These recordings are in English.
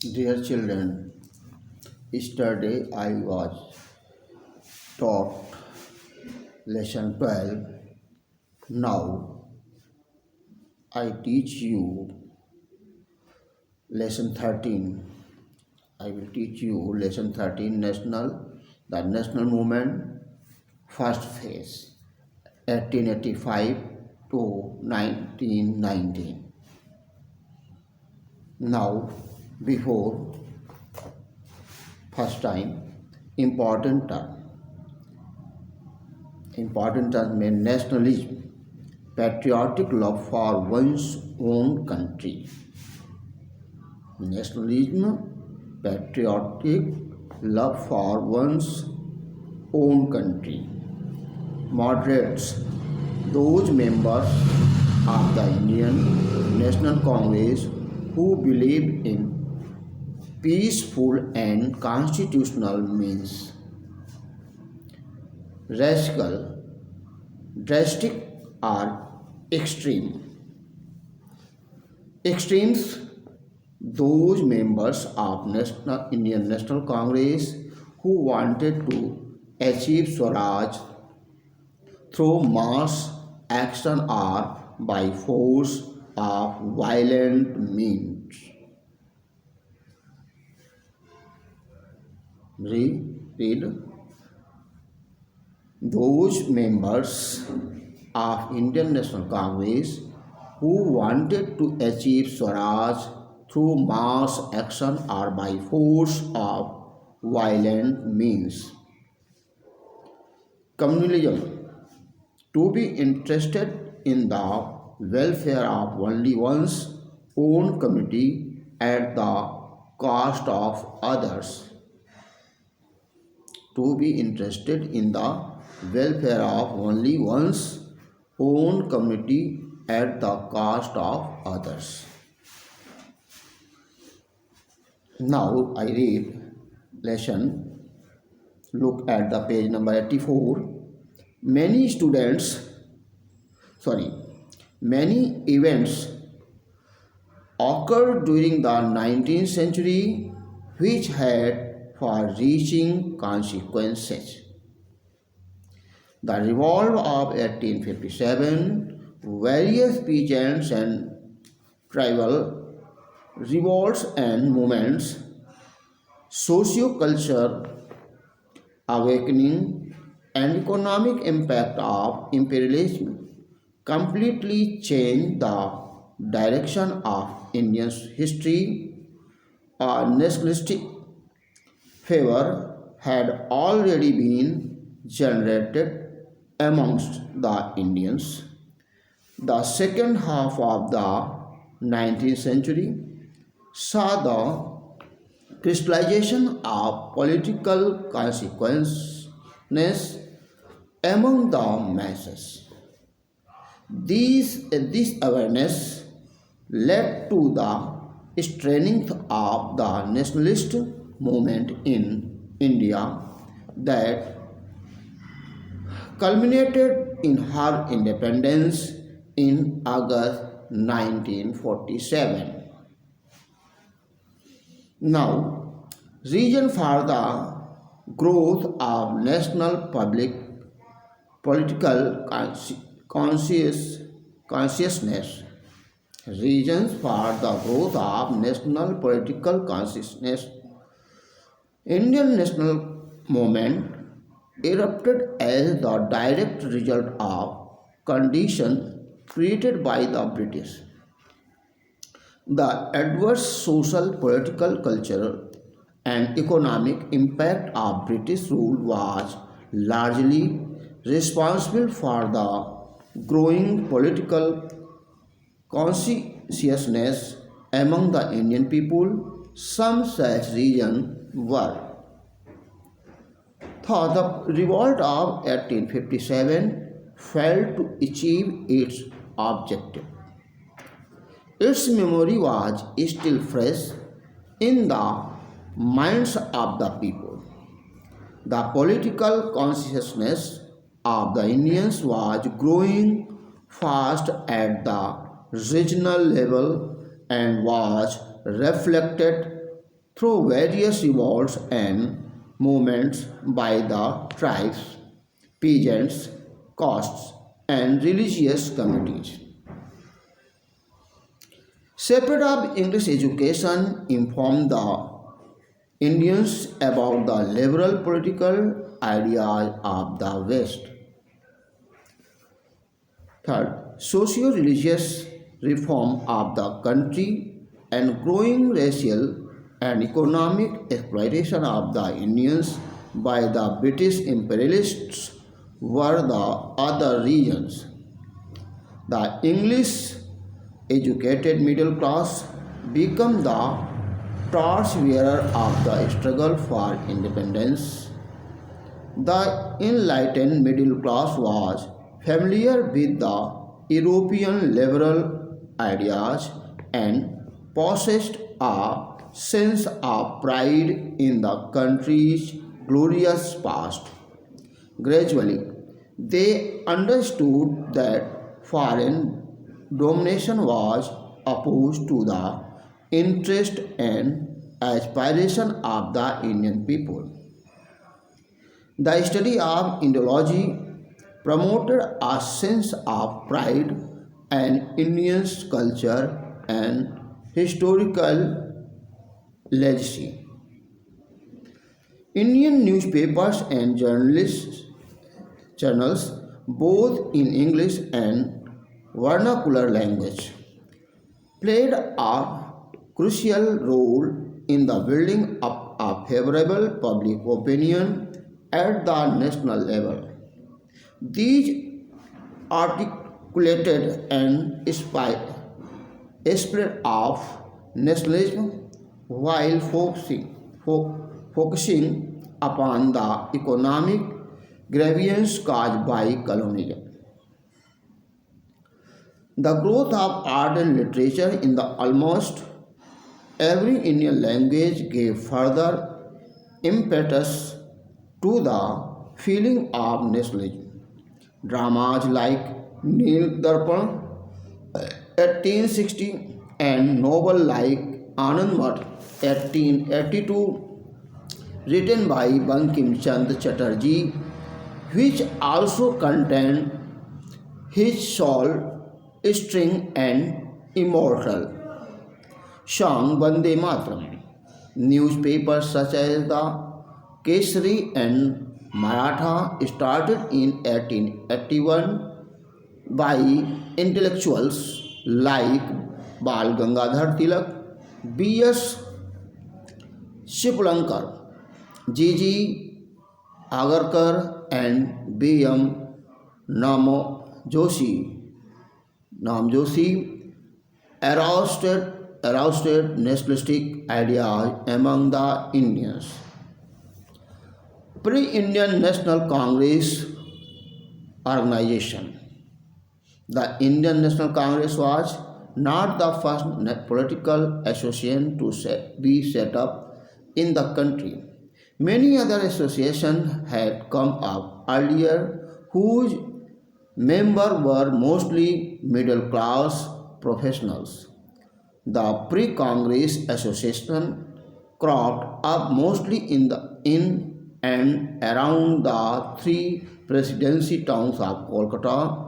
Dear children, yesterday I was taught lesson 12. Now I teach you lesson 13. I will teach you lesson 13 the national movement first phase 1885 to 1919. Now, before first time, important term. Important term mean nationalism, patriotic love for one's own country. Nationalism, patriotic love for one's own country. Moderates, those members of the Indian National Congress who believe in peaceful and constitutional means. Radical, drastic, or extreme. Extremes, those members of Indian National Congress who wanted to achieve Swaraj through mass action or by force of violent means. Read. Those members of Indian National Congress who wanted to achieve Swaraj through mass action or by force of violent means. Communalism, to be interested in the welfare of only one's own community at the cost of others. To be interested in the welfare of only one's own community at the cost of others. Now I read lesson. Look at the page number 84. Many events occurred during the 19th century which had far-reaching consequences. The revolt of 1857, various peasants and tribal revolts and movements, socio-cultural awakening, and economic impact of imperialism completely changed the direction of Indian history. A nationalistic favor had already been generated amongst the Indians. The second half of the 19th century saw the crystallization of political consequences among the masses. This awareness led to the strength of the nationalist movement in India that culminated in her independence in August 1947. Now, reason for the growth of national public political consciousness. Reasons for the growth of national political consciousness. Indian national movement erupted as the direct result of conditions created by the British. The adverse social, political, cultural, and economic impact of British rule was largely responsible for the growing political consciousness among the Indian people. Some such reasons were thought the revolt of 1857 failed to achieve its objective. Its memory was still fresh in the minds of the people. The political consciousness of the Indians was growing fast at the regional level and was reflected through various revolts and movements by the tribes, peasants, castes, and religious communities. Separate of English education informed the Indians about the liberal political ideas of the West. Third, socio-religious reform of the country and growing racial and economic exploitation of the Indians by the British imperialists were the other reasons. The English educated middle class became the torchbearer of the struggle for independence. The enlightened middle class was familiar with the European liberal ideas and possessed a sense of pride in the country's glorious past. Gradually, they understood that foreign domination was opposed to the interest and aspiration of the Indian people. The study of Indology promoted a sense of pride and Indian's culture and historical legacy. Indian newspapers and journals, both in English and vernacular language, played a crucial role in the building up a favorable public opinion at the national level. These articulated an spirit of nationalism while focusing upon the economic grievance caused by colonialism. The growth of art and literature in the almost every Indian language gave further impetus to the feeling of nationalism. Dramas like Neel Darpan 1860 and novel like Anand Math 1882 written by Bankim Chand Chatterjee, which also contained his soul string and immortal song Vande Mataram. Newspapers such as the Kesari and Maratha started in 1881 by intellectuals like Bal Gangadhar Tilak, B.S. Shivlankar, G.G. Agarkar, and B.M. Nam Joshi aroused nationalistic ideas among the Indians. Pre-Indian National Congress organization. The Indian National Congress was not the first political association to be set up in the country. Many other associations had come up earlier whose members were mostly middle class professionals. The pre-Congress association cropped up mostly in and around the three presidency towns of Kolkata,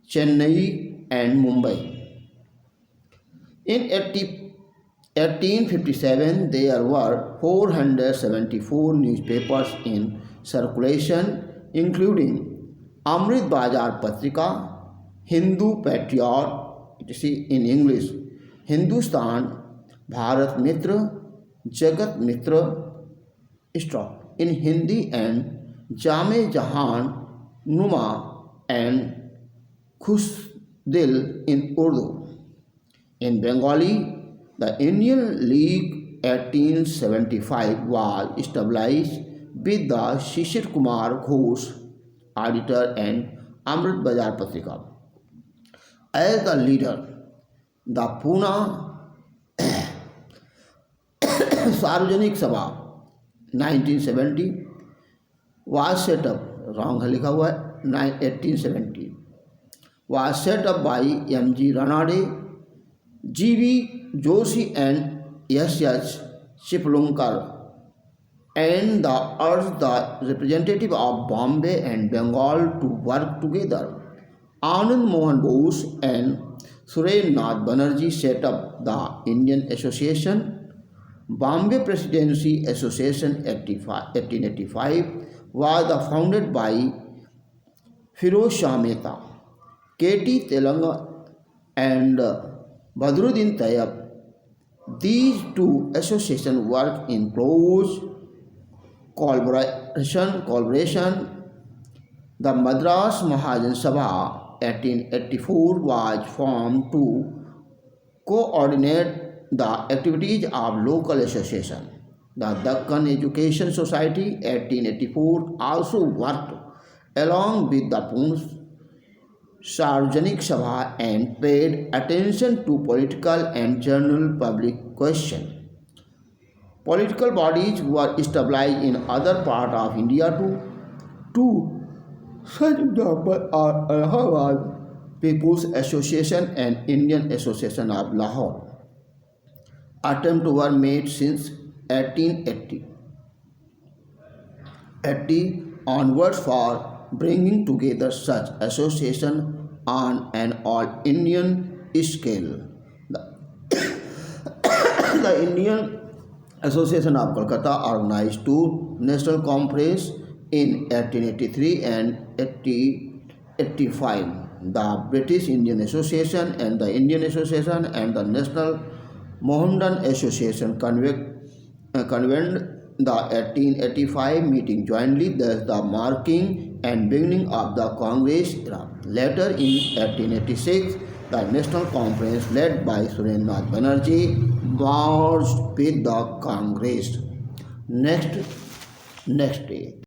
Chennai, and Mumbai. In 1857, there were 474 newspapers in circulation, including Amrit Bazar Patrika, Hindu Patriot, in English, Hindustan, Bharat Mitra, Jagat Mitra, Stock in Hindi, and Jame Jahan Numa and Khush Dil in Urdu. In Bengali, the Indian League 1875 was established with the Shishir Kumar Ghosh, editor, and Amrit Bazar Patrika as the leader. The Pune Sarvajanik Sabha 1970 was set up, wrong है लिखा हुआ है, 1870 was set up by M.G. Ranade, G.V. Joshi, and S.H. Chiplunkar, and urged the representative of Bombay and Bengal to work together. Anand Mohan Bose and Surendranath Banerjee set up the Indian Association. Bombay Presidency Association 1885 was founded by Firoz Shah Mehta, K.T. Telanga, and Badruddin Tayyab. These two associations work in close collaboration. The Madras Mahajan Sabha 1884 was formed to coordinate the activities of local associations. The Deccan Education Society 1884 also worked along with the Pune Sarjanik Sabha and paid attention to political and general public questions. Political bodies were established in other parts of India too. Two such examples are Allahabad People's Association and Indian Association of Lahore. Attempts were made since 1880 onwards for bringing together such association on an all-Indian scale. The Indian Association of Calcutta organized two national conferences in 1883 and 1885. The British Indian Association and the Indian Association and the National Mohammedan Association convened the 1885 meeting jointly, thus the marking and beginning of the Congress era. Later in 1886, the National Conference led by Surendranath Banerjee merged with the Congress. Next day.